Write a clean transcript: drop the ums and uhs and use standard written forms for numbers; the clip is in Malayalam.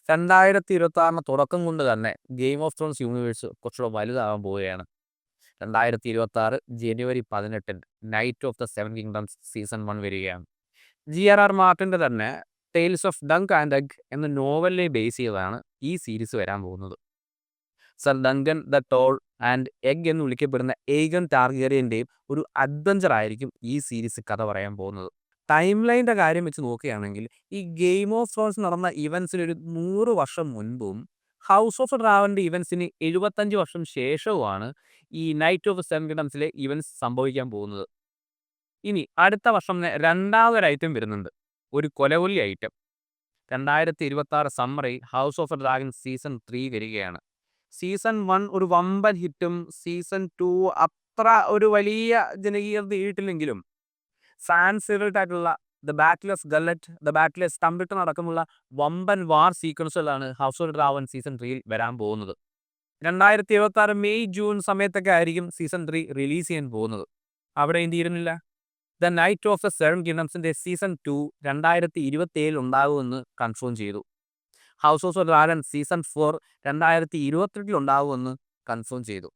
2026 തുടക്കം കൊണ്ട് തന്നെ ഗെയിം ഓഫ് ത്രോൺസ് യൂണിവേഴ്സ് കുറച്ചുകൂടെ വലുതാകാൻ പോവുകയാണ്. 2026 ജനുവരി 18 night of the seven kingdoms season 1 വരികയാണ്. GRR മാർട്ടിൻ്റെ തന്നെ ടെയിൽസ് ഓഫ് ഡങ്ക് ആൻഡ് എഗ് എന്ന നോവലിനെ ബേസ് ചെയ്താണ് ഈ സീരീസ് വരാൻ പോകുന്നത്. Sir Duncan the tall and egg എന്ന് വിളിക്കപ്പെടുന്ന ഏഗൻ ടാർഗേറിയൻ്റെയും ഒരു അഡ്വഞ്ചർ ആയിരിക്കും ഈ സീരീസ് കഥ പറയാൻ പോകുന്നത്. ടൈം ലൈൻ്റെ കാര്യം വെച്ച് നോക്കുകയാണെങ്കിൽ ഈ ഗെയിം ഓഫ് ത്രോൺസ് നടന്ന ഇവൻസിന് ഒരു 100 വർഷം മുൻപും ഹൗസ് ഓഫ് ഡ്രാഗൻ്റെ ഇവൻസിന് 75 വർഷം ശേഷവുമാണ് ഈ നൈറ്റ് ഓഫ് സെവൻ കിങ്ഡംസിലെ ഇവൻസ് സംഭവിക്കാൻ പോകുന്നത്. ഇനി അടുത്ത വർഷം രണ്ടാമതൊരു ഐറ്റം വരുന്നുണ്ട്, ഒരു കൊലകൊല്ലി ഐറ്റം. 2026 സമ്മറിൽ ഹൗസ് ഓഫ് ഡ്രാഗൺ സീസൺ 3 വരികയാണ്. സീസൺ 1 ഒരു വമ്പൻ ഹിറ്റും സീസൺ 2 അത്ര ഒരു വലിയ ജനകീയത നേടിയിട്ടില്ലെങ്കിലും ആയിട്ടുള്ള ദ ബാറ്റിൽ ഗല്ലറ്റ്, ദ ബാറ്റിൽ സ്റ്റംബിൾട്ടൺ അടക്കമുള്ള വമ്പൻ വാർ സീക്വൻസുകളാണ് ഹൗസ് ഓഫ് ഡ്രാഗൺ സീസൺ 3യിൽ വരാൻ പോകുന്നത്. 2026 മെയ് ജൂൺ സമയത്തൊക്കെ ആയിരിക്കും സീസൺ 3 റിലീസ് ചെയ്യാൻ പോകുന്നത്. അവിടെ തീരുന്നില്ല. The Knight of the Seven കിങ്ഡംസിൻ്റെ സീസൺ 2 2027 ഉണ്ടാകുമെന്ന് കൺഫേം ചെയ്തു. ഹൗസ് ഓഫ് ഡ്രാഗൺ സീസൺ 4 2028 ഉണ്ടാകുമെന്ന് കൺഫേം ചെയ്തു.